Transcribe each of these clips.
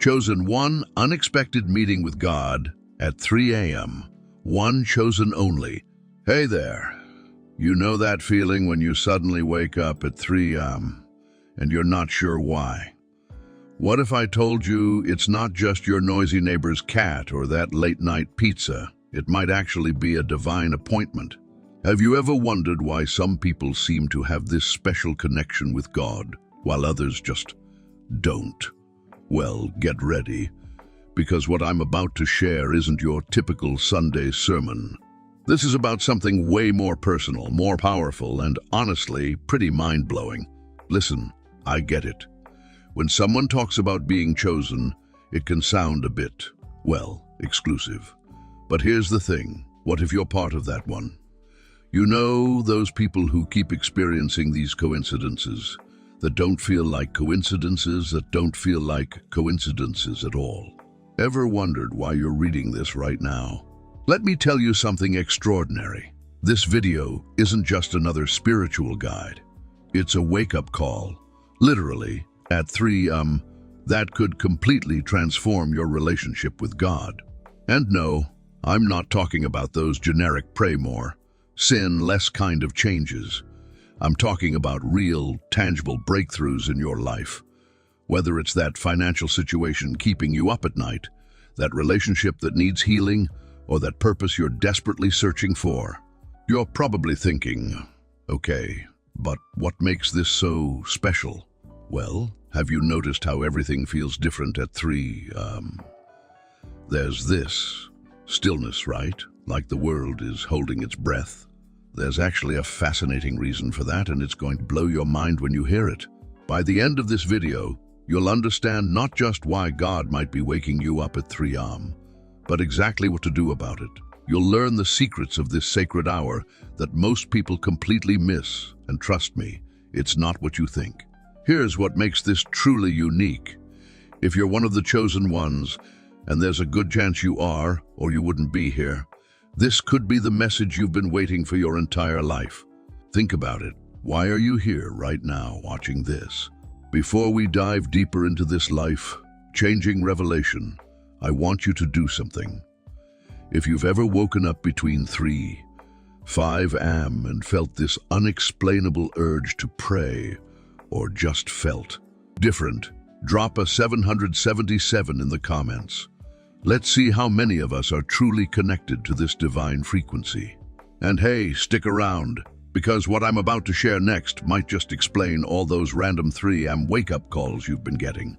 Chosen one unexpected meeting with God at 3 a.m. One chosen only. Hey there. You know that feeling when you suddenly wake up at 3 a.m. and you're not sure why? What if I told you it's not just your noisy neighbor's cat or that late-night pizza? It might actually be a divine appointment. Have you ever wondered why some people seem to have this special connection with God, while others just don't? Well, get ready, because what I'm about to share isn't your typical Sunday sermon. This is about something way more personal, more powerful, and honestly, pretty mind-blowing. Listen, I get it. When someone talks about being chosen, it can sound a bit, well, exclusive. But here's the thing, what if you're part of that one? You know, those people who keep experiencing these coincidences, that don't feel like coincidences, that don't feel like coincidences at all. Ever wondered why you're reading this right now? Let me tell you something extraordinary. This video isn't just another spiritual guide. It's a wake-up call, literally, at 3 that could completely transform your relationship with God. And no, I'm not talking about those generic pray more, sin less kind of changes. I'm talking about real, tangible breakthroughs in your life. Whether it's that financial situation keeping you up at night, that relationship that needs healing, or that purpose you're desperately searching for. You're probably thinking, okay, but what makes this so special? Well, have you noticed how everything feels different at 3? There's this stillness, right? Like the world is holding its breath. There's actually a fascinating reason for that, and it's going to blow your mind when you hear it. By the end of this video, you'll understand not just why God might be waking you up at 3 a.m., but exactly what to do about it. You'll learn the secrets of this sacred hour that most people completely miss, and trust me, it's not what you think. Here's what makes this truly unique. If you're one of the chosen ones, and there's a good chance you are, or you wouldn't be here, this could be the message you've been waiting for your entire life. Think about it. Why are you here right now watching this? Before we dive deeper into this life-changing revelation, I want you to do something. If you've ever woken up between 5 a.m. and felt this unexplainable urge to pray, or just felt different, drop a 777 in the comments. Let's see how many of us are truly connected to this divine frequency. And hey, stick around, because what I'm about to share next might just explain all those random 3 a.m. wake-up calls you've been getting.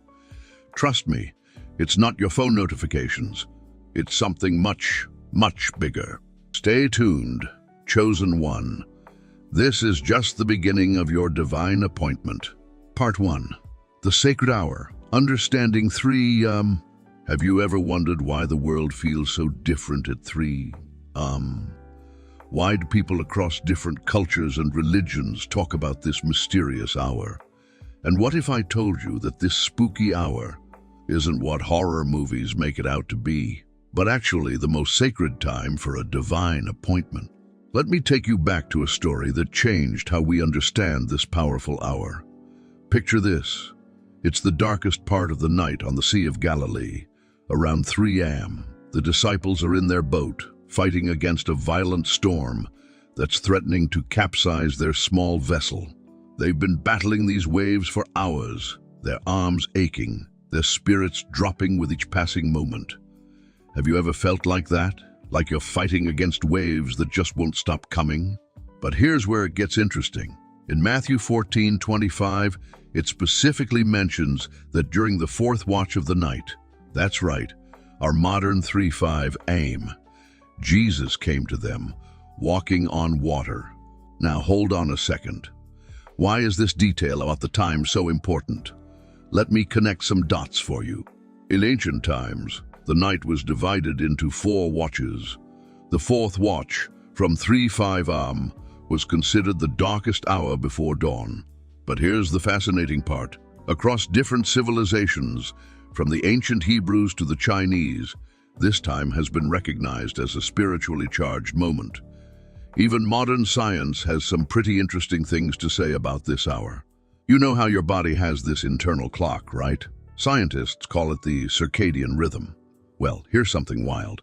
Trust me, it's not your phone notifications. It's something much, much bigger. Stay tuned, chosen one. This is just the beginning of your divine appointment. Part 1. The Sacred Hour. Understanding 3 Have you ever wondered why the world feels so different at 3 Why do people across different cultures and religions talk about this mysterious hour? And what if I told you that this spooky hour isn't what horror movies make it out to be, but actually the most sacred time for a divine appointment? Let me take you back to a story that changed how we understand this powerful hour. Picture this. It's the darkest part of the night on the Sea of Galilee. Around 3 a.m., the disciples are in their boat, fighting against a violent storm that's threatening to capsize their small vessel. They've been battling these waves for hours, their arms aching, their spirits dropping with each passing moment. Have you ever felt like that? Like you're fighting against waves that just won't stop coming? But here's where it gets interesting. In Matthew 14:25, it specifically mentions that during the fourth watch of the night, that's right, our modern 3-5 aim, Jesus came to them, walking on water. Now hold on a second. Why is this detail about the time so important? Let me connect some dots for you. In ancient times, the night was divided into 4 watches. The fourth watch, from 3-5 am, was considered the darkest hour before dawn. But here's the fascinating part. Across different civilizations, from the ancient Hebrews to the Chinese, this time has been recognized as a spiritually charged moment. Even modern science has some pretty interesting things to say about this hour. You know how your body has this internal clock, right? Scientists call it the circadian rhythm. Well, here's something wild.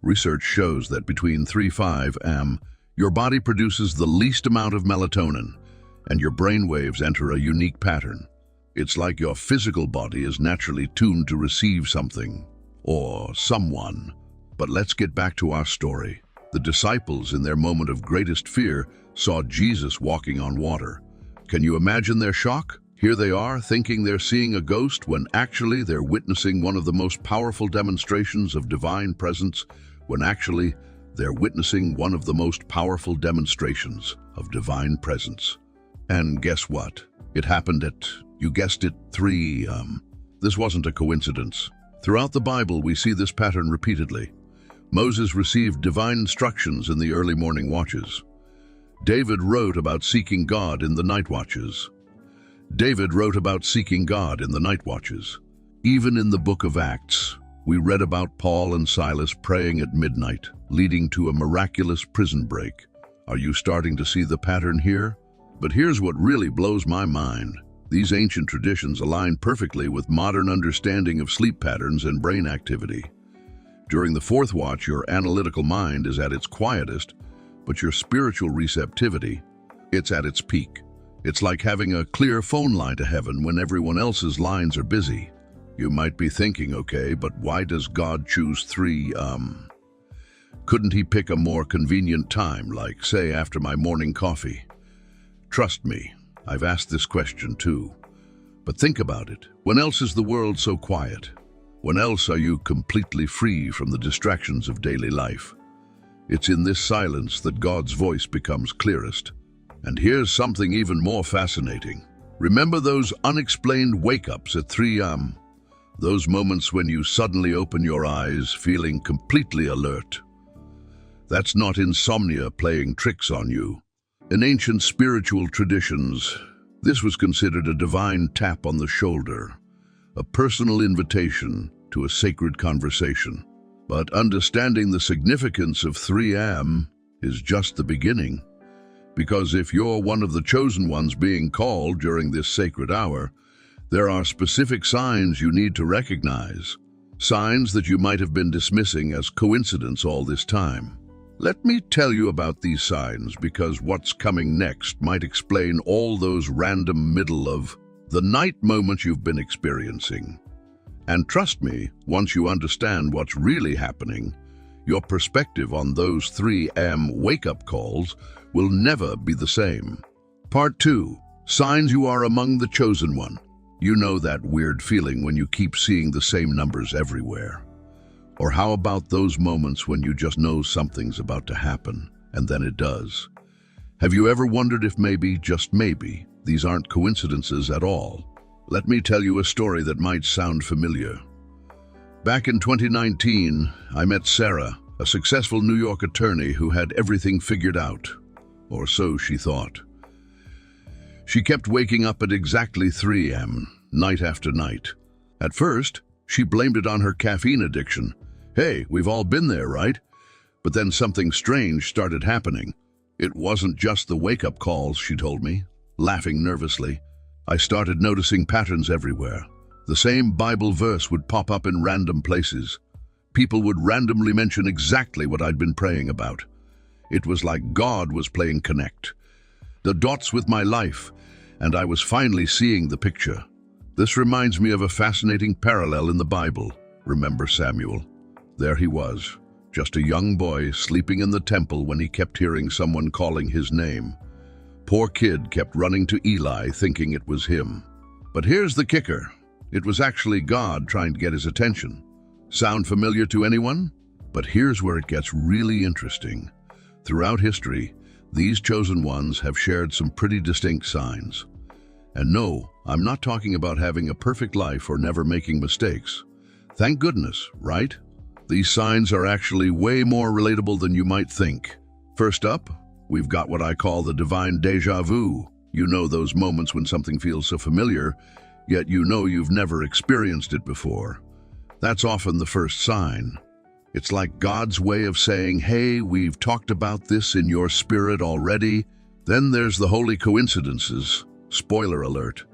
Research shows that between 3-5 am, your body produces the least amount of melatonin, and your brain waves enter a unique pattern. It's like your physical body is naturally tuned to receive something, or someone. But let's get back to our story. The disciples, in their moment of greatest fear, saw Jesus walking on water. Can you imagine their shock? Here they are, thinking they're seeing a ghost, when actually they're witnessing one of the most powerful demonstrations of divine presence, when actually they're witnessing one of the most powerful demonstrations of divine presence. And guess what? It happened at, you guessed it, 3 This wasn't a coincidence. Throughout the Bible, we see this pattern repeatedly. Moses received divine instructions in the early morning watches. David wrote about seeking God in the night watches. Even in the book of Acts, we read about Paul and Silas praying at midnight, leading to a miraculous prison break. Are you starting to see the pattern here? But here's what really blows my mind. These ancient traditions align perfectly with modern understanding of sleep patterns and brain activity. During the fourth watch, your analytical mind is at its quietest, but your spiritual receptivity, it's at its peak. It's like having a clear phone line to heaven when everyone else's lines are busy. You might be thinking, okay, but why does God choose 3? Couldn't he pick a more convenient time, like, say, after my morning coffee? Trust me, I've asked this question too. But think about it. When else is the world so quiet? When else are you completely free from the distractions of daily life? It's in this silence that God's voice becomes clearest. And here's something even more fascinating. Remember those unexplained wake-ups at 3 am? Those moments when you suddenly open your eyes, feeling completely alert. That's not insomnia playing tricks on you. In ancient spiritual traditions, this was considered a divine tap on the shoulder, a personal invitation to a sacred conversation. But understanding the significance of 3 am is just the beginning. Because if you're one of the chosen ones being called during this sacred hour, there are specific signs you need to recognize. Signs that you might have been dismissing as coincidence all this time. Let me tell you about these signs, because what's coming next might explain all those random middle of the night moments you've been experiencing. And trust me, once you understand what's really happening, your perspective on those 3 am wake-up calls will never be the same. Part 2. Signs you are among the chosen one. You know that weird feeling when you keep seeing the same numbers everywhere. Or how about those moments when you just know something's about to happen, and then it does? Have you ever wondered if maybe, just maybe, these aren't coincidences at all? Let me tell you a story that might sound familiar. Back in 2019, I met Sarah, a successful New York attorney who had everything figured out. Or so she thought. She kept waking up at exactly 3 am, night after night. At first, she blamed it on her caffeine addiction. Hey, we've all been there, right? But then something strange started happening. It wasn't just the wake-up calls, she told me, laughing nervously. I started noticing patterns everywhere. The same Bible verse would pop up in random places. People would randomly mention exactly what I'd been praying about. It was like God was playing Connect. The dots with my life, and I was finally seeing the picture. This reminds me of a fascinating parallel in the Bible. Remember Samuel? There he was, just a young boy sleeping in the temple when he kept hearing someone calling his name. Poor kid kept running to Eli thinking it was him. But here's the kicker. It was actually God trying to get his attention. Sound familiar to anyone? But here's where it gets really interesting. Throughout history, these chosen ones have shared some pretty distinct signs. And no, I'm not talking about having a perfect life or never making mistakes. Thank goodness, right? These signs are actually way more relatable than you might think. First up, we've got what I call the divine déjà vu. You know those moments when something feels so familiar, yet you know you've never experienced it before. That's often the first sign. It's like God's way of saying, hey, we've talked about this in your spirit already. Then there's the holy coincidences. Spoiler alert.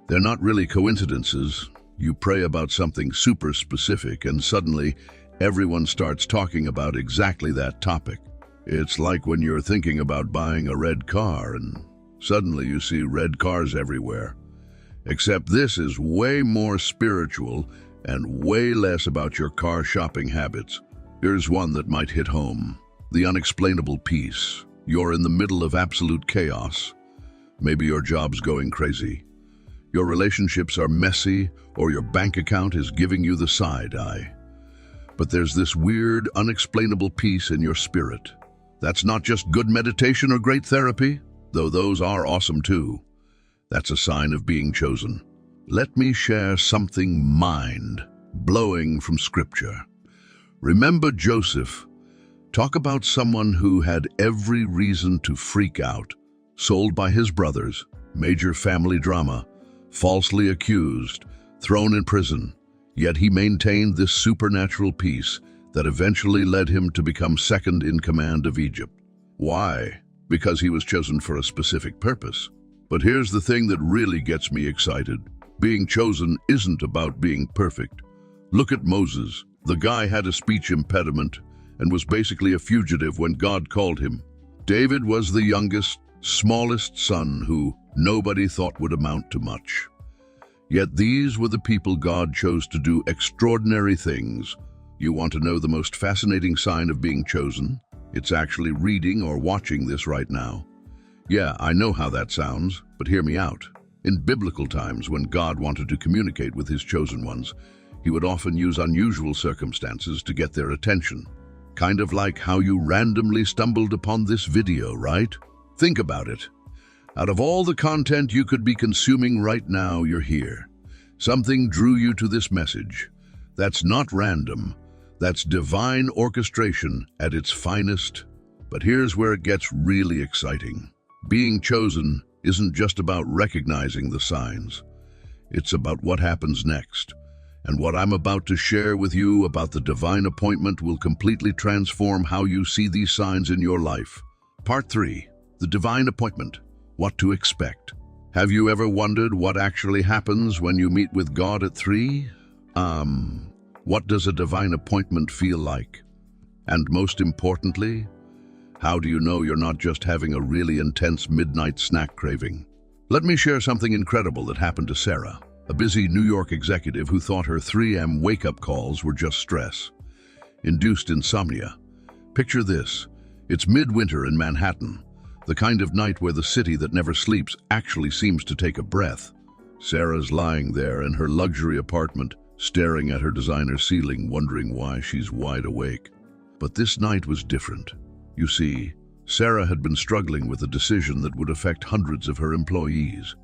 They're not really coincidences. You pray about something super specific and suddenly everyone starts talking about exactly that topic. It's like when you're thinking about buying a red car and suddenly you see red cars everywhere. Except this is way more spiritual and way less about your car shopping habits. Here's one that might hit home. The unexplainable peace. You're in the middle of absolute chaos. Maybe your job's going crazy. Your relationships are messy, or your bank account is giving you the side eye. But there's this weird, unexplainable peace in your spirit. That's not just good meditation or great therapy, though those are awesome too. That's a sign of being chosen. Let me share something mind-blowing from Scripture. Remember Joseph. Talk about someone who had every reason to freak out. Sold by his brothers, major family drama, falsely accused, thrown in prison. Yet he maintained this supernatural peace that eventually led him to become second in command of Egypt. Why? Because he was chosen for a specific purpose. But here's the thing that really gets me excited. Being chosen isn't about being perfect. Look at Moses. The guy had a speech impediment and was basically a fugitive when God called him. David was the youngest, smallest son who nobody thought would amount to much. Yet these were the people God chose to do extraordinary things. You want to know the most fascinating sign of being chosen? It's actually reading or watching this right now. Yeah, I know how that sounds, but hear me out. In biblical times, when God wanted to communicate with his chosen ones, he would often use unusual circumstances to get their attention. Kind of like how you randomly stumbled upon this video, right? Think about it. Out of all the content you could be consuming right now, you're here. Something drew you to this message. That's not random. That's divine orchestration at its finest. But here's where it gets really exciting. Being chosen isn't just about recognizing the signs. It's about what happens next. And what I'm about to share with you about the divine appointment will completely transform how you see these signs in your life. Part 3. The divine appointment. What to expect. Have you ever wondered what actually happens when you meet with God at 3? What does a divine appointment feel like? And most importantly, how do you know you're not just having a really intense midnight snack craving? Let me share something incredible that happened to Sarah, a busy New York executive who thought her 3 a.m. wake-up calls were just stress. Induced insomnia. Picture this. It's midwinter in Manhattan, the kind of night where the city that never sleeps actually seems to take a breath. Sarah's lying there in her luxury apartment, staring at her designer ceiling, wondering why she's wide awake. But this night was different. You see, Sarah had been struggling with a decision that would affect hundreds of her employees.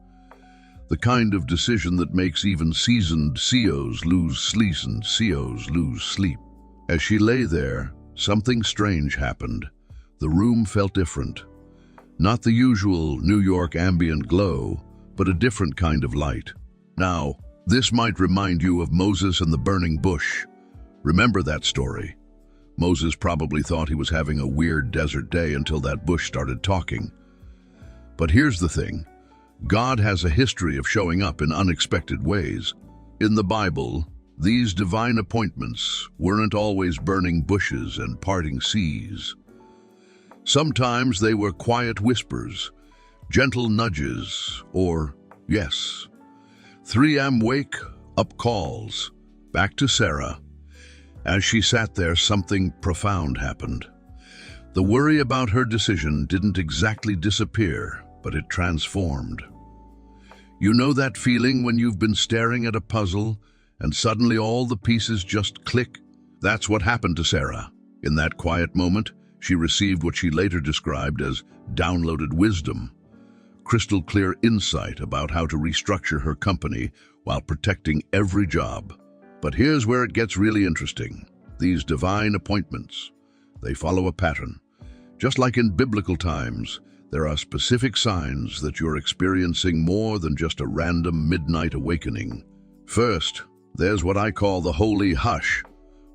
The kind of decision that makes even seasoned CEOs lose sleep and CEOs lose sleep. As she lay there, something strange happened. The room felt different. Not the usual New York ambient glow, but a different kind of light. Now, this might remind you of Moses and the burning bush. Remember that story? Moses probably thought he was having a weird desert day until that bush started talking. But here's the thing. God has a history of showing up in unexpected ways. In the Bible, these divine appointments weren't always burning bushes and parting seas. Sometimes they were quiet whispers, gentle nudges, or, yes, 3 a.m. wake-up calls. Back to Sarah. As she sat there, something profound happened. The worry about her decision didn't exactly disappear, but it transformed. You know that feeling when you've been staring at a puzzle and suddenly all the pieces just click? That's what happened to Sarah. In that quiet moment, she received what she later described as downloaded wisdom, crystal clear insight about how to restructure her company while protecting every job. But here's where it gets really interesting. These divine appointments, they follow a pattern. Just like in biblical times, there are specific signs that you're experiencing more than just a random midnight awakening. First, there's what I call the holy hush,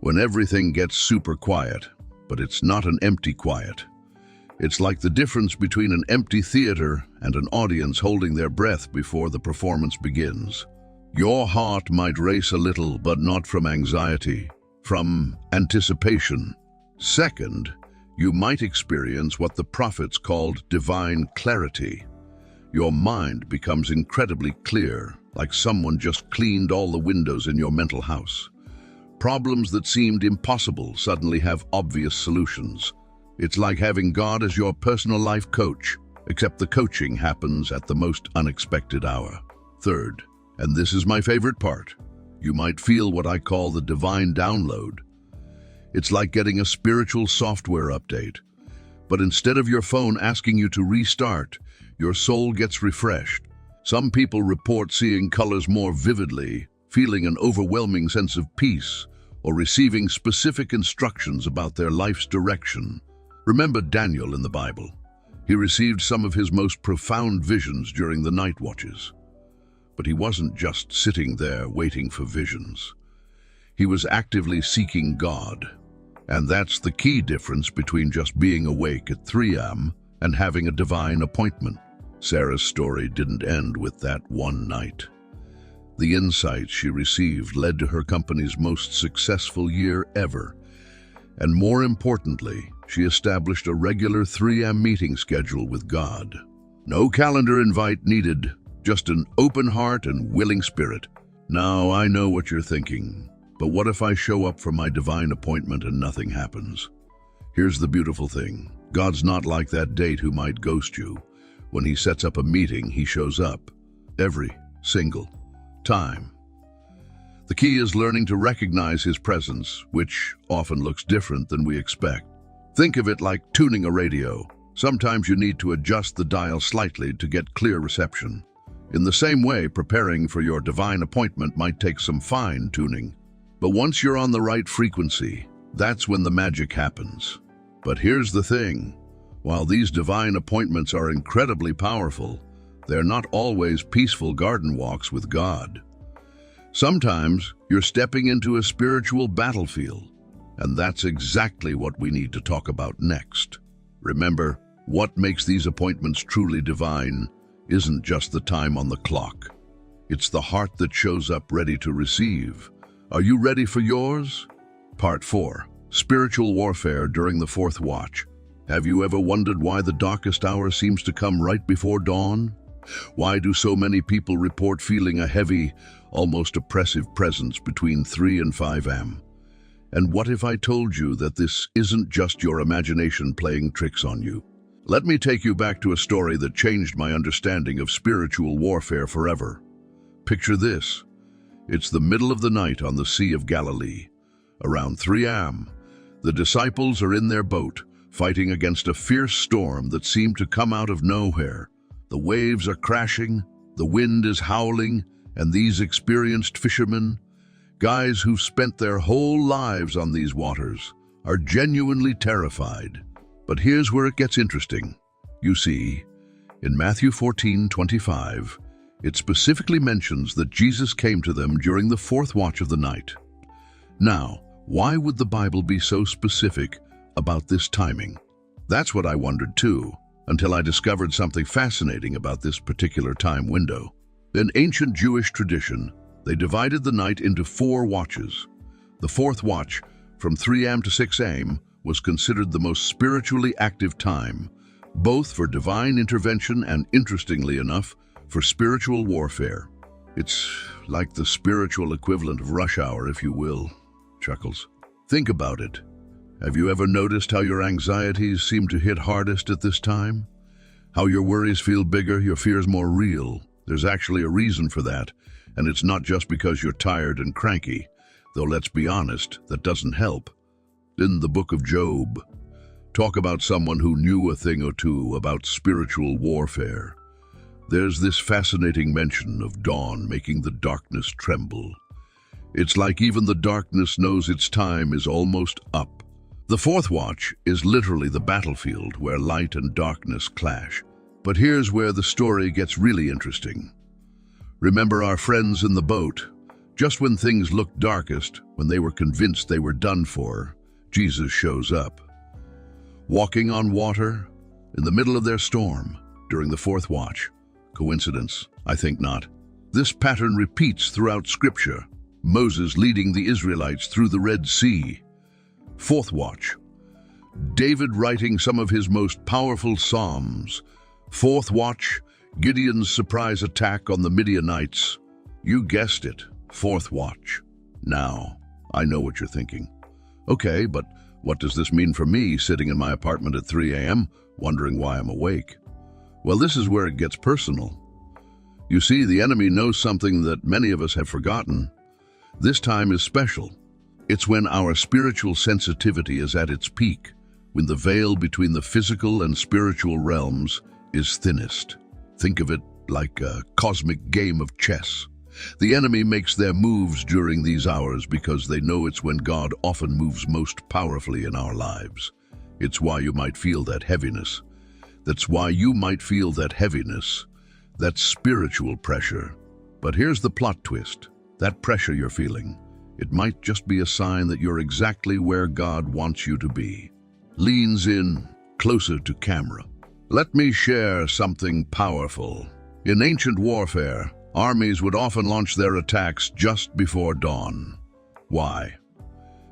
when everything gets super quiet. But it's not an empty quiet. It's like the difference between an empty theater and an audience holding their breath before the performance begins. Your heart might race a little, but not from anxiety, from anticipation. Second, you might experience what the prophets called divine clarity. Your mind becomes incredibly clear, like someone just cleaned all the windows in your mental house. Problems that seemed impossible suddenly have obvious solutions. It's like having God as your personal life coach, except the coaching happens at the most unexpected hour. Third, and this is my favorite part, you might feel what I call the divine download. It's like getting a spiritual software update. But instead of your phone asking you to restart, your soul gets refreshed. Some people report seeing colors more vividly, feeling an overwhelming sense of peace, or receiving specific instructions about their life's direction. Remember Daniel in the Bible. He received some of his most profound visions during the night watches. But he wasn't just sitting there waiting for visions. He was actively seeking God. And that's the key difference between just being awake at 3 a.m. and having a divine appointment. Sarah's story didn't end with that one night. The insights she received led to her company's most successful year ever. And more importantly, she established a regular 3 a.m. meeting schedule with God. No calendar invite needed, just an open heart and willing spirit. Now, I know what you're thinking, but what if I show up for my divine appointment and nothing happens? Here's the beautiful thing. God's not like that date who might ghost you. When he sets up a meeting, he shows up. Every single time. The key is learning to recognize his presence, which often looks different than we expect. Think of it like tuning a radio. Sometimes you need to adjust the dial slightly to get clear reception. In the same way, preparing for your divine appointment might take some fine-tuning. But once you're on the right frequency, that's when the magic happens. But here's the thing. While these divine appointments are incredibly powerful, they're not always peaceful garden walks with God. Sometimes you're stepping into a spiritual battlefield, and that's exactly what we need to talk about next. Remember, what makes these appointments truly divine isn't just the time on the clock. It's the heart that shows up ready to receive. Are you ready for yours? Part 4. Spiritual warfare during the fourth watch. Have you ever wondered why the darkest hour seems to come right before dawn? Why do so many people report feeling a heavy, almost oppressive presence between 3 and 5 a.m.? And what if I told you that this isn't just your imagination playing tricks on you? Let me take you back to a story that changed my understanding of spiritual warfare forever. Picture this. It's the middle of the night on the Sea of Galilee. Around 3 a.m., the disciples are in their boat, fighting against a fierce storm that seemed to come out of nowhere. The waves are crashing, the wind is howling, and these experienced fishermen, guys who've spent their whole lives on these waters, are genuinely terrified. But here's where it gets interesting. You see, in Matthew 14:25, it specifically mentions that Jesus came to them during the fourth watch of the night. Now, why would the Bible be so specific about this timing? That's what I wondered too, until I discovered something fascinating about this particular time window. In ancient Jewish tradition, they divided the night into 4 watches. The fourth watch, from 3 a.m. to 6 a.m., was considered the most spiritually active time, both for divine intervention and, interestingly enough, for spiritual warfare. It's like the spiritual equivalent of rush hour, if you will. Chuckles. Think about it. Have you ever noticed how your anxieties seem to hit hardest at this time? How your worries feel bigger, your fears more real? There's actually a reason for that, and it's not just because you're tired and cranky, though let's be honest, that doesn't help. In the book of Job, talk about someone who knew a thing or two about spiritual warfare. There's this fascinating mention of dawn making the darkness tremble. It's like even the darkness knows its time is almost up. The fourth watch is literally the battlefield where light and darkness clash. But here's where the story gets really interesting. Remember our friends in the boat? Just when things looked darkest, when they were convinced they were done for, Jesus shows up. Walking on water, in the middle of their storm, during the fourth watch. Coincidence? I think not. This pattern repeats throughout Scripture. Moses leading the Israelites through the Red Sea. Fourth watch. David writing some of his most powerful psalms. Fourth watch. Gideon's surprise attack on the Midianites. You guessed it, fourth watch. Now, I know what you're thinking. Okay, but what does this mean for me sitting in my apartment at 3 a.m., wondering why I'm awake? Well, this is where it gets personal. You see, the enemy knows something that many of us have forgotten. This time is special. It's when our spiritual sensitivity is at its peak, when the veil between the physical and spiritual realms is thinnest. Think of it like a cosmic game of chess. The enemy makes their moves during these hours because they know it's when God often moves most powerfully in our lives. It's why you might feel that heaviness. That's why you might feel that heaviness, that spiritual pressure. But here's the plot twist. That pressure you're feeling, it might just be a sign that you're exactly where God wants you to be. Leans in, closer to camera. Let me share something powerful. In ancient warfare, armies would often launch their attacks just before dawn. Why?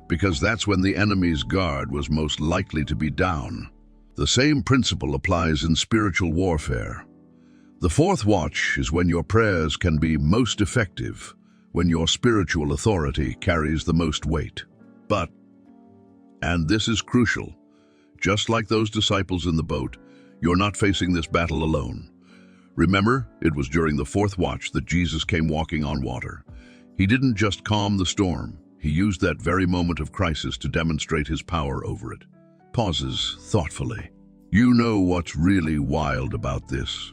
Because that's when the enemy's guard was most likely to be down. The same principle applies in spiritual warfare. The fourth watch is when your prayers can be most effective, when your spiritual authority carries the most weight. But, and this is crucial, just like those disciples in the boat, you're not facing this battle alone. Remember, it was during the fourth watch that Jesus came walking on water. He didn't just calm the storm, he used that very moment of crisis to demonstrate his power over it. Pauses thoughtfully. You know what's really wild about this?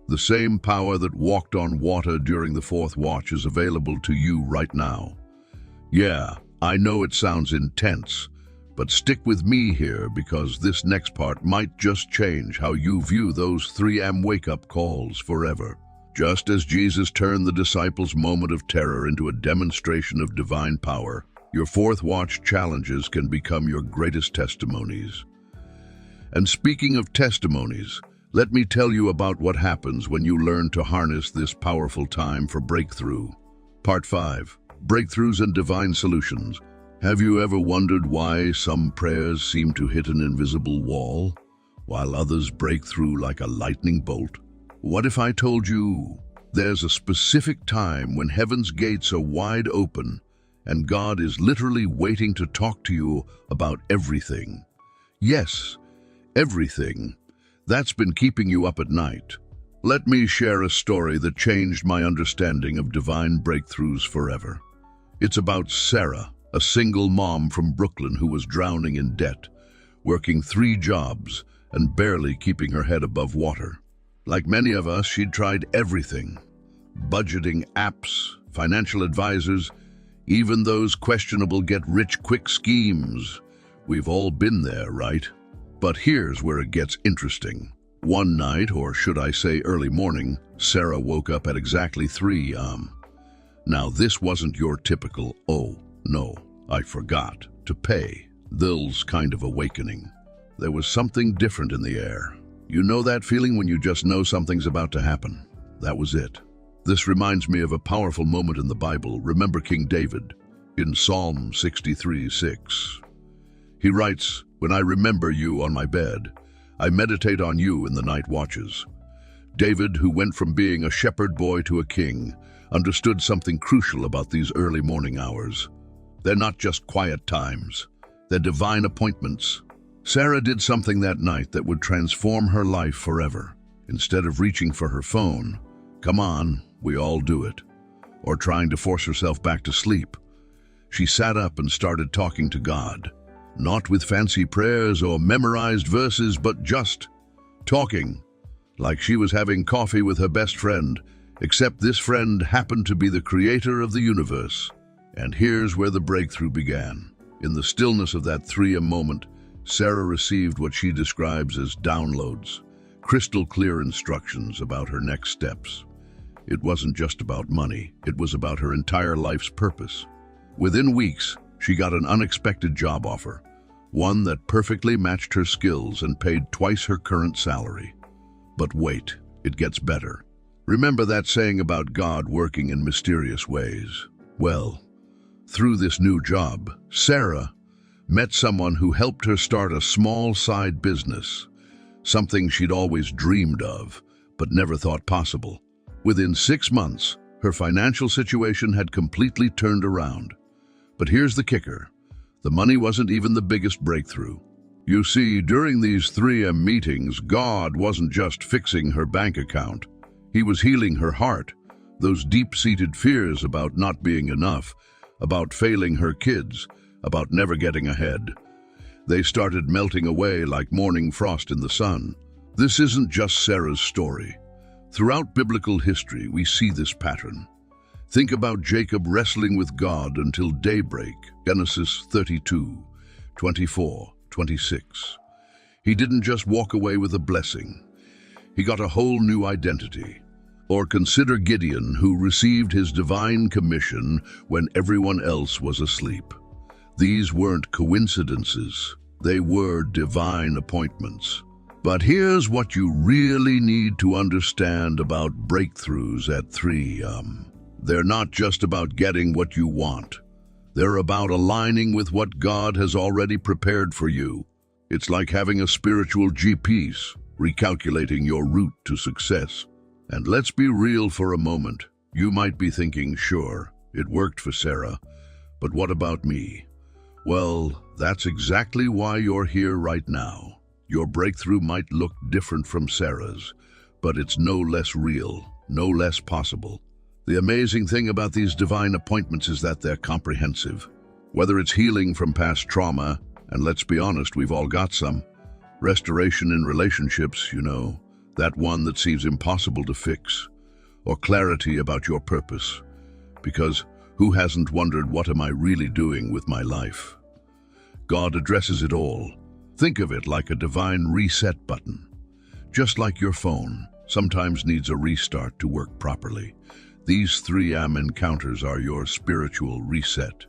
The same power that walked on water during the fourth watch is available to you right now. Yeah, I know it sounds intense, but stick with me here because this next part might just change how you view those 3 a.m. wake-up calls forever. Just as Jesus turned the disciples' moment of terror into a demonstration of divine power, your fourth watch challenges can become your greatest testimonies. And speaking of testimonies, let me tell you about what happens when you learn to harness this powerful time for breakthrough. Part 5. Breakthroughs and Divine Solutions. Have you ever wondered why some prayers seem to hit an invisible wall, while others break through like a lightning bolt? What if I told you there's a specific time when heaven's gates are wide open and God is literally waiting to talk to you about everything? Yes, everything that's been keeping you up at night. Let me share a story that changed my understanding of divine breakthroughs forever. It's about Sarah, a single mom from Brooklyn who was drowning in debt, working 3 jobs and barely keeping her head above water. Like many of us, she'd tried everything. Budgeting apps, financial advisors, even those questionable get-rich-quick schemes. We've all been there, right? But here's where it gets interesting. One night, or should I say early morning, Sarah woke up at exactly 3 a.m. Now this wasn't your typical, oh, no, I forgot to pay bills kind of awakening. There was something different in the air. You know that feeling when you just know something's about to happen? That was it. This reminds me of a powerful moment in the Bible. Remember King David in Psalm 63:6. He writes, "When I remember you on my bed, I meditate on you in the night watches." David, who went from being a shepherd boy to a king, understood something crucial about these early morning hours. They're not just quiet times, they're divine appointments. Sarah did something that night that would transform her life forever. Instead of reaching for her phone, come on, we all do it, or trying to force herself back to sleep, she sat up and started talking to God. Not with fancy prayers or memorized verses, but just talking, like she was having coffee with her best friend, except this friend happened to be the creator of the universe. And here's where the breakthrough began. In the stillness of that 3 a.m. moment, Sarah received what she describes as downloads, crystal clear instructions about her next steps. It wasn't just about money, it was about her entire life's purpose. Within weeks, she got an unexpected job offer, one that perfectly matched her skills and paid twice her current salary. But wait, it gets better. Remember that saying about God working in mysterious ways? Well, through this new job, Sarah met someone who helped her start a small side business, something she'd always dreamed of, but never thought possible. Within 6 months, her financial situation had completely turned around. But here's the kicker. The money wasn't even the biggest breakthrough. You see, during these 3M meetings, God wasn't just fixing her bank account. He was healing her heart, those deep-seated fears about not being enough, about failing her kids, about never getting ahead. They started melting away like morning frost in the sun. This isn't just Sarah's story. Throughout biblical history, we see this pattern. Think about Jacob wrestling with God until daybreak, Genesis 32, 24, 26. He didn't just walk away with a blessing. He got a whole new identity. Or consider Gideon, who received his divine commission when everyone else was asleep. These weren't coincidences. They were divine appointments. But here's what you really need to understand about breakthroughs at 3M. They're not just about getting what you want. They're about aligning with what God has already prepared for you. It's like having a spiritual GPS, recalculating your route to success. And let's be real for a moment. You might be thinking, sure, it worked for Sarah, but what about me? Well, that's exactly why you're here right now. Your breakthrough might look different from Sarah's, but it's no less real, no less possible. The amazing thing about these divine appointments is that they're comprehensive. Whether it's healing from past trauma, and let's be honest, we've all got some, restoration in relationships, that one that seems impossible to fix, or clarity about your purpose. Because who hasn't wondered, what am I really doing with my life? God addresses it all. Think of it like a divine reset button. Just like your phone sometimes needs a restart to work properly. These 3M encounters are your spiritual reset.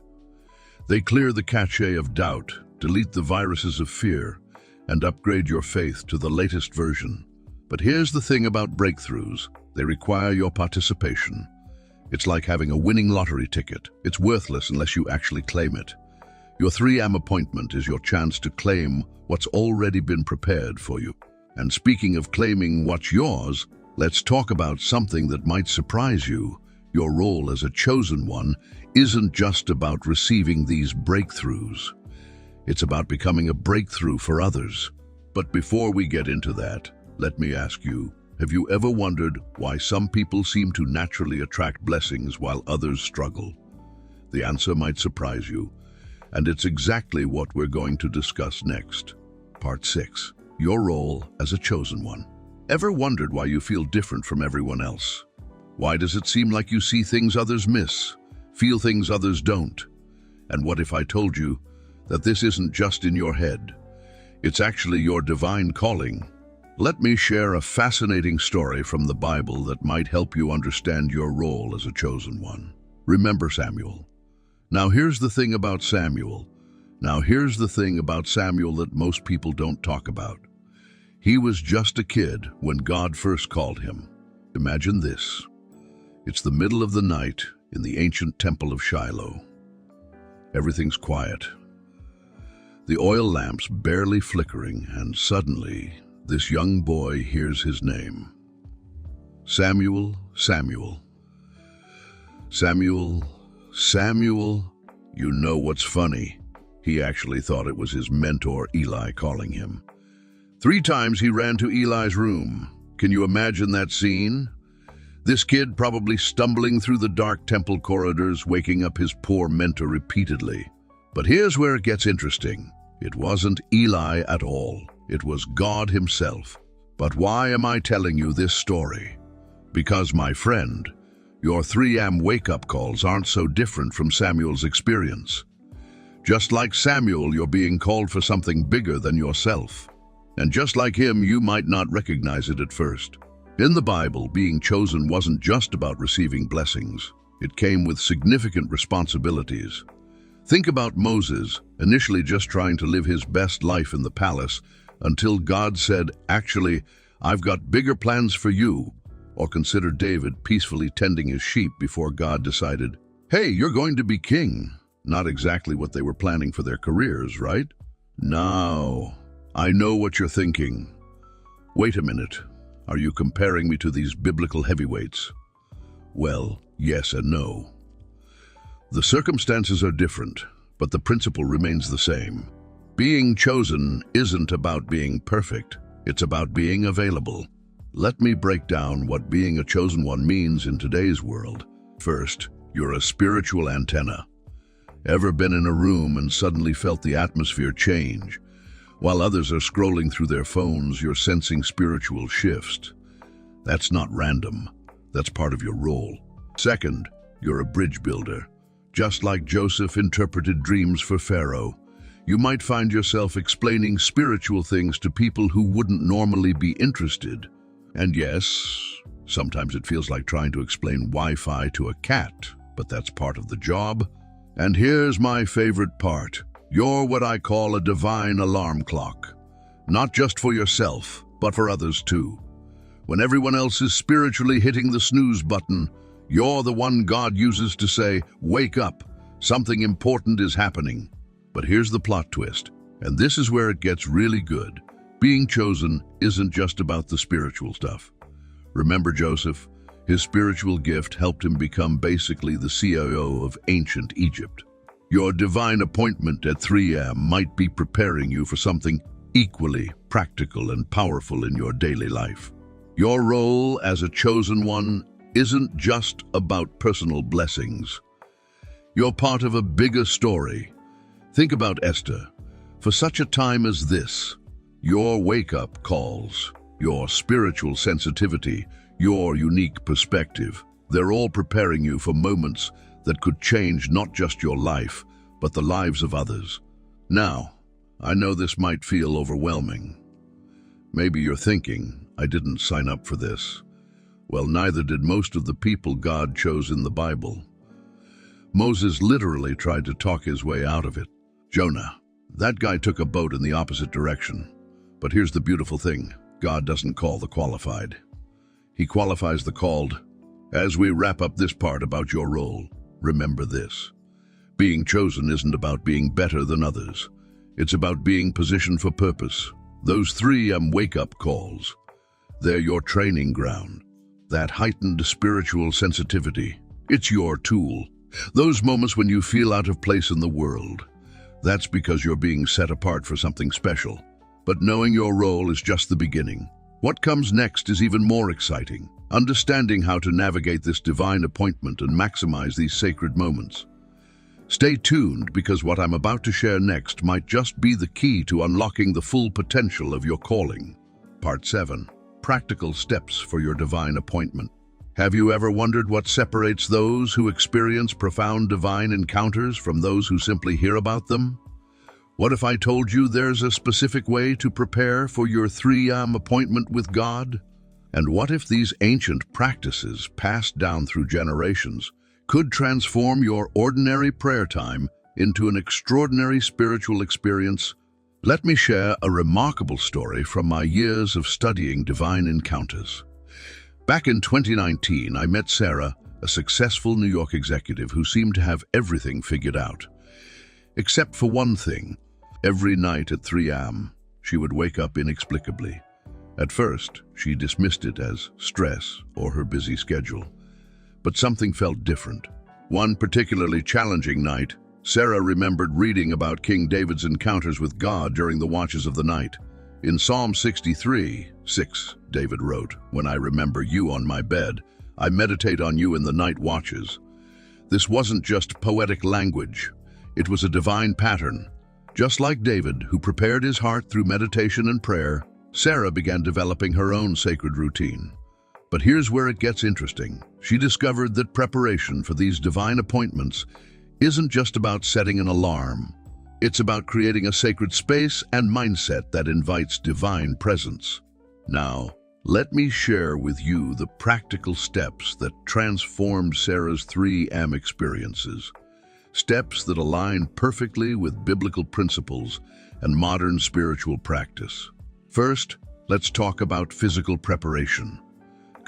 They clear the cache of doubt, delete the viruses of fear, and upgrade your faith to the latest version. But here's the thing about breakthroughs. They require your participation. It's like having a winning lottery ticket. It's worthless unless you actually claim it. Your 3M appointment is your chance to claim what's already been prepared for you. And speaking of claiming what's yours, let's talk about something that might surprise you. Your role as a chosen one isn't just about receiving these breakthroughs. It's about becoming a breakthrough for others. But before we get into that, let me ask you, have you ever wondered why some people seem to naturally attract blessings while others struggle? The answer might surprise you, and it's exactly what we're going to discuss next. Part 6, your role as a chosen one. Ever wondered why you feel different from everyone else? Why does it seem like you see things others miss, feel things others don't? And what if I told you that this isn't just in your head? It's actually your divine calling. Let me share a fascinating story from the Bible that might help you understand your role as a chosen one. Remember Samuel. Now here's the thing about Samuel that most people don't talk about. He was just a kid when God first called him. Imagine this. It's the middle of the night in the ancient temple of Shiloh. Everything's quiet. The oil lamps barely flickering, and suddenly this young boy hears his name. Samuel, Samuel. Samuel, Samuel. You know what's funny? He actually thought it was his mentor Eli calling him. 3 times he ran to Eli's room. Can you imagine that scene? This kid probably stumbling through the dark temple corridors, waking up his poor mentor repeatedly. But here's where it gets interesting. It wasn't Eli at all. It was God himself. But why am I telling you this story? Because, my friend, your 3M wake-up calls aren't so different from Samuel's experience. Just like Samuel, you're being called for something bigger than yourself. And just like him, you might not recognize it at first. In the Bible, being chosen wasn't just about receiving blessings. It came with significant responsibilities. Think about Moses, initially just trying to live his best life in the palace, until God said, actually, I've got bigger plans for you. Or consider David peacefully tending his sheep before God decided, "Hey, you're going to be king." Not exactly what they were planning for their careers, right? Now, I know what you're thinking. Wait a minute. Are you comparing me to these biblical heavyweights? Well, yes and no. The circumstances are different, but the principle remains the same. Being chosen isn't about being perfect. It's about being available. Let me break down what being a chosen one means in today's world. First, you're a spiritual antenna. Ever been in a room and suddenly felt the atmosphere change? While others are scrolling through their phones, you're sensing spiritual shifts. That's not random. That's part of your role. Second, you're a bridge builder. Just like Joseph interpreted dreams for Pharaoh, you might find yourself explaining spiritual things to people who wouldn't normally be interested. And yes, sometimes it feels like trying to explain Wi-Fi to a cat, but that's part of the job. And here's my favorite part. You're what I call a divine alarm clock. Not just for yourself, but for others too. When everyone else is spiritually hitting the snooze button, you're the one God uses to say, "Wake up, something important is happening." But here's the plot twist, and this is where it gets really good. Being chosen isn't just about the spiritual stuff. Remember Joseph? His spiritual gift helped him become basically the CIO of ancient Egypt. Your divine appointment at 3 a.m. might be preparing you for something equally practical and powerful in your daily life. Your role as a chosen one isn't just about personal blessings. You're part of a bigger story. Think about Esther. For such a time as this, your wake-up calls, your spiritual sensitivity, your unique perspective, they're all preparing you for moments that could change not just your life, but the lives of others. Now, I know this might feel overwhelming. Maybe you're thinking, I didn't sign up for this. Well, neither did most of the people God chose in the Bible. Moses literally tried to talk his way out of it. Jonah, that guy took a boat in the opposite direction. But here's the beautiful thing. God doesn't call the qualified. He qualifies the called. As we wrap up this part about your role, remember this. Being chosen isn't about being better than others. It's about being positioned for purpose. Those 3 a.m. wake-up calls, they're your training ground. That heightened spiritual sensitivity, it's your tool. Those moments when you feel out of place in the world, that's because you're being set apart for something special. But knowing your role is just the beginning. What comes next is even more exciting. Understanding how to navigate this divine appointment and maximize these sacred moments. Stay tuned, because what I'm about to share next might just be the key to unlocking the full potential of your calling. Part 7. Practical steps for your divine appointment. Have you ever wondered what separates those who experience profound divine encounters from those who simply hear about them? What if I told you there's a specific way to prepare for your 3 a.m. appointment with God? And what if these ancient practices, passed down through generations, could transform your ordinary prayer time into an extraordinary spiritual experience? Let me share a remarkable story from my years of studying divine encounters. Back in 2019, I met Sarah, a successful New York executive who seemed to have everything figured out. Except for one thing. Every night at 3 a.m., she would wake up inexplicably. At first, she dismissed it as stress or her busy schedule. But something felt different. One particularly challenging night, Sarah remembered reading about King David's encounters with God during the watches of the night. In Psalm 63:6, David wrote, "When I remember you on my bed, I meditate on you in the night watches." This wasn't just poetic language. It was a divine pattern. Just like David, who prepared his heart through meditation and prayer, Sarah began developing her own sacred routine. But here's where it gets interesting. She discovered that preparation for these divine appointments isn't just about setting an alarm. It's about creating a sacred space and mindset that invites divine presence. Now, let me share with you the practical steps that transformed Sarah's 3 a.m. experiences. Steps that align perfectly with biblical principles and modern spiritual practice. First, let's talk about physical preparation.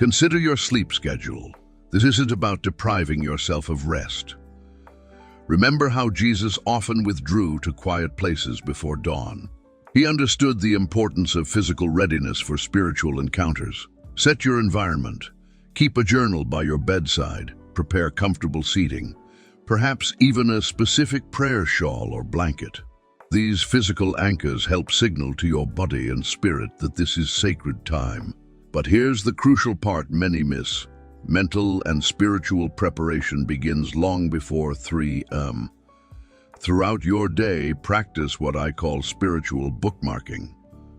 Consider your sleep schedule. This isn't about depriving yourself of rest. Remember how Jesus often withdrew to quiet places before dawn. He understood the importance of physical readiness for spiritual encounters. Set your environment. Keep a journal by your bedside. Prepare comfortable seating. Perhaps even a specific prayer shawl or blanket. These physical anchors help signal to your body and spirit that this is sacred time. But here's the crucial part many miss. Mental and spiritual preparation begins long before 3 a.m. Throughout your day, practice what I call spiritual bookmarking,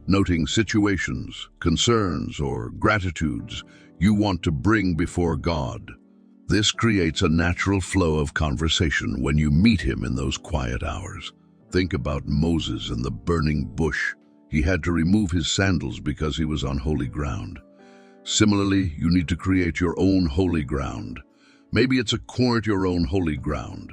noting situations, concerns, or gratitudes you want to bring before God. This creates a natural flow of conversation when you meet Him in those quiet hours. Think about Moses in the burning bush. He had to remove his sandals because he was on holy ground. Similarly, you need to create your own holy ground. Maybe it's a corner at your own holy ground.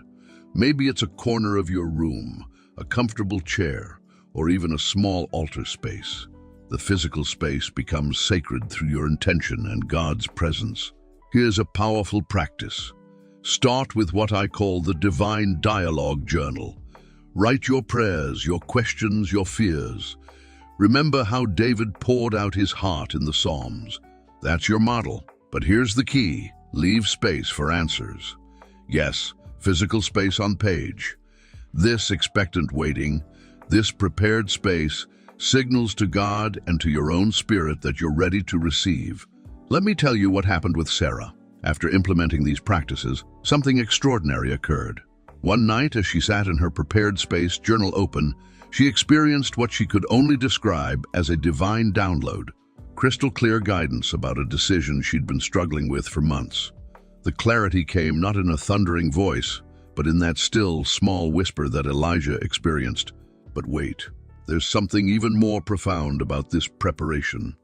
Maybe it's a corner of your room, a comfortable chair, or even a small altar space. The physical space becomes sacred through your intention and God's presence. Here's a powerful practice. Start with what I call the Divine Dialogue Journal. Write your prayers, your questions, your fears. Remember how David poured out his heart in the Psalms. That's your model. But here's the key. Leave space for answers. Yes, physical space on page. This expectant waiting, this prepared space, signals to God and to your own spirit that you're ready to receive. Let me tell you what happened with Sarah. After implementing these practices, something extraordinary occurred. One night, as she sat in her prepared space, journal open, she experienced what she could only describe as a divine download, crystal clear guidance about a decision she'd been struggling with for months. The clarity came not in a thundering voice, but in that still, small whisper that Elijah experienced. But wait, there's something even more profound about this preparation.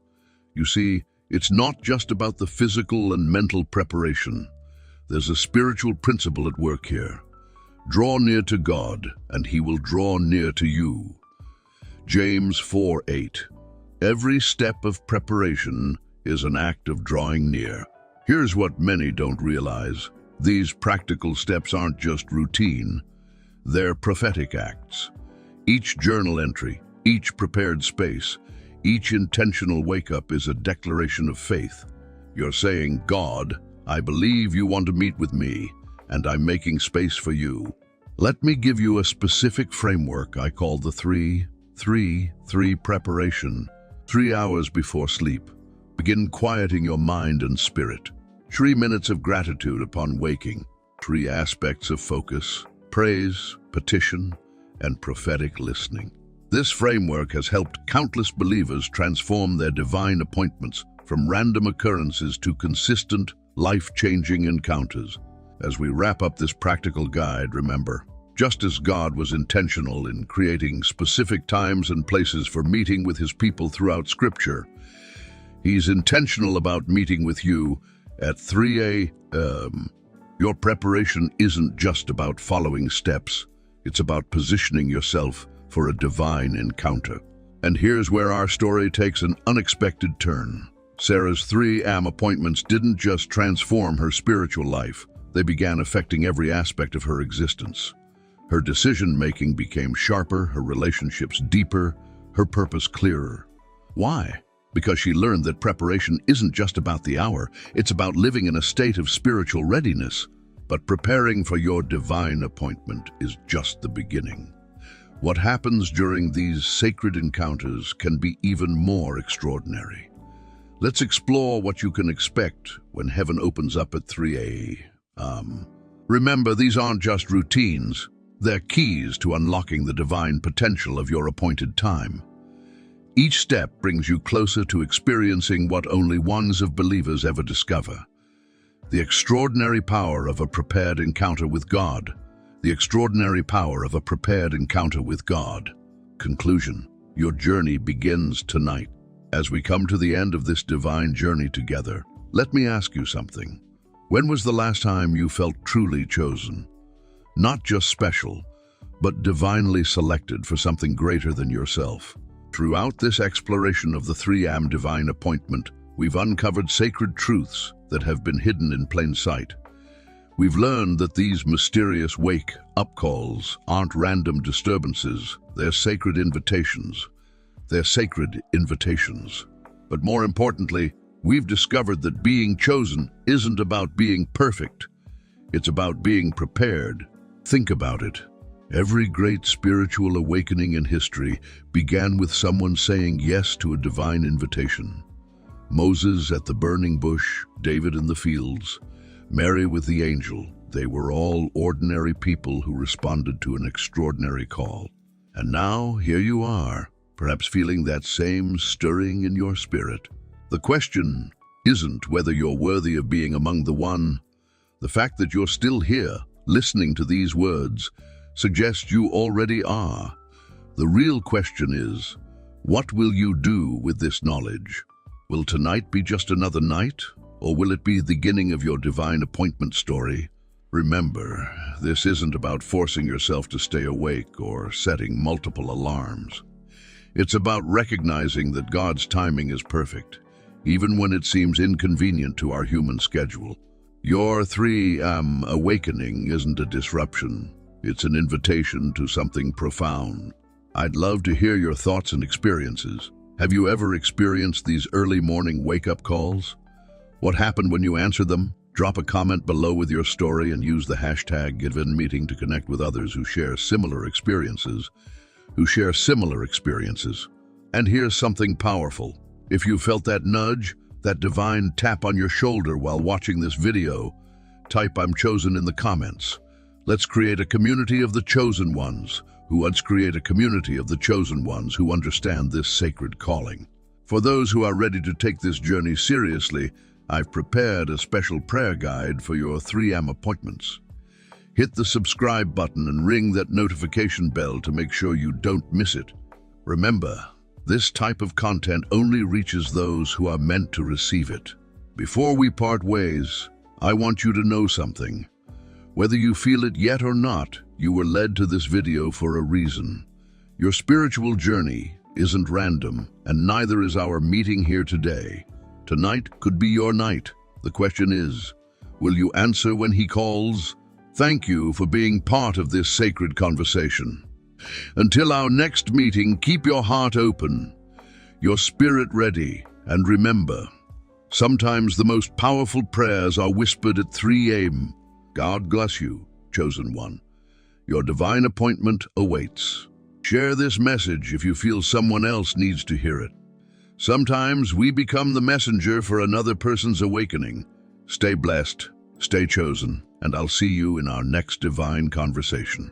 You see, it's not just about the physical and mental preparation. There's a spiritual principle at work here. Draw near to God, and He will draw near to you. James 4:8. Every step of preparation is an act of drawing near. Here's what many don't realize. These practical steps aren't just routine. They're prophetic acts. Each journal entry, each prepared space, each intentional wake-up is a declaration of faith. You're saying, God, I believe you want to meet with me, and I'm making space for you. Let me give you a specific framework I call the 3-3-3 preparation. 3 hours before sleep. Begin quieting your mind and spirit. 3 minutes of gratitude upon waking. 3 aspects of focus: praise, petition, and prophetic listening. This framework has helped countless believers transform their divine appointments from random occurrences to consistent, life-changing encounters. As we wrap up this practical guide, remember, just as God was intentional in creating specific times and places for meeting with His people throughout Scripture, He's intentional about meeting with you at 3 a.m. Your preparation isn't just about following steps. It's about positioning yourself for a divine encounter. And here's where our story takes an unexpected turn. Sarah's 3 a.m. appointments didn't just transform her spiritual life. They began affecting every aspect of her existence. Her decision-making became sharper, her relationships deeper, her purpose clearer. Why? Because she learned that preparation isn't just about the hour, it's about living in a state of spiritual readiness. But preparing for your divine appointment is just the beginning. What happens during these sacred encounters can be even more extraordinary. Let's explore what you can expect when heaven opens up at 3 a.m. Remember, these aren't just routines. They're keys to unlocking the divine potential of your appointed time. Each step brings you closer to experiencing what only ones of believers ever discover: the extraordinary power of a prepared encounter with God. The extraordinary power of a prepared encounter with God. Conclusion: your journey begins tonight. As we come to the end of this divine journey together, let me ask you something. When was the last time you felt truly chosen? Not just special, but divinely selected for something greater than yourself. Throughout this exploration of the 3 a.m. divine appointment, we've uncovered sacred truths that have been hidden in plain sight. We've learned that these mysterious wake-up calls aren't random disturbances, they're sacred invitations. They're sacred invitations. But more importantly, we've discovered that being chosen isn't about being perfect. It's about being prepared. Think about it. Every great spiritual awakening in history began with someone saying yes to a divine invitation. Moses at the burning bush, David in the fields, Mary with the angel. They were all ordinary people who responded to an extraordinary call. And now, here you are, perhaps feeling that same stirring in your spirit. The question isn't whether you're worthy of being among the one. The fact that you're still here, listening to these words, suggests you already are. The real question is, what will you do with this knowledge? Will tonight be just another night, or will it be the beginning of your divine appointment story? Remember, this isn't about forcing yourself to stay awake or setting multiple alarms. It's about recognizing that God's timing is perfect, even when it seems inconvenient to our human schedule. Your 3 awakening isn't a disruption. It's an invitation to something profound. I'd love to hear your thoughts and experiences. Have you ever experienced these early morning wake-up calls? What happened when you answered them? Drop a comment below with your story and use the hashtag #GivenMeeting to connect with others who share similar experiences. And here's something powerful. If you felt that nudge, that divine tap on your shoulder while watching this video, type "I'm chosen" in the comments. Let's create a community of the chosen ones who understand this sacred calling. For those who are ready to take this journey seriously, I've prepared a special prayer guide for your 3am appointments. Hit the subscribe button and ring that notification bell to make sure you don't miss it. Remember, this type of content only reaches those who are meant to receive it. Before we part ways, I want you to know something. Whether you feel it yet or not, you were led to this video for a reason. Your spiritual journey isn't random, and neither is our meeting here today. Tonight could be your night. The question is, will you answer when he calls? Thank you for being part of this sacred conversation. Until our next meeting, keep your heart open, your spirit ready, and remember, sometimes the most powerful prayers are whispered at 3am. God bless you, chosen one. Your divine appointment awaits. Share this message if you feel someone else needs to hear it. Sometimes we become the messenger for another person's awakening. Stay blessed, stay chosen, and I'll see you in our next divine conversation.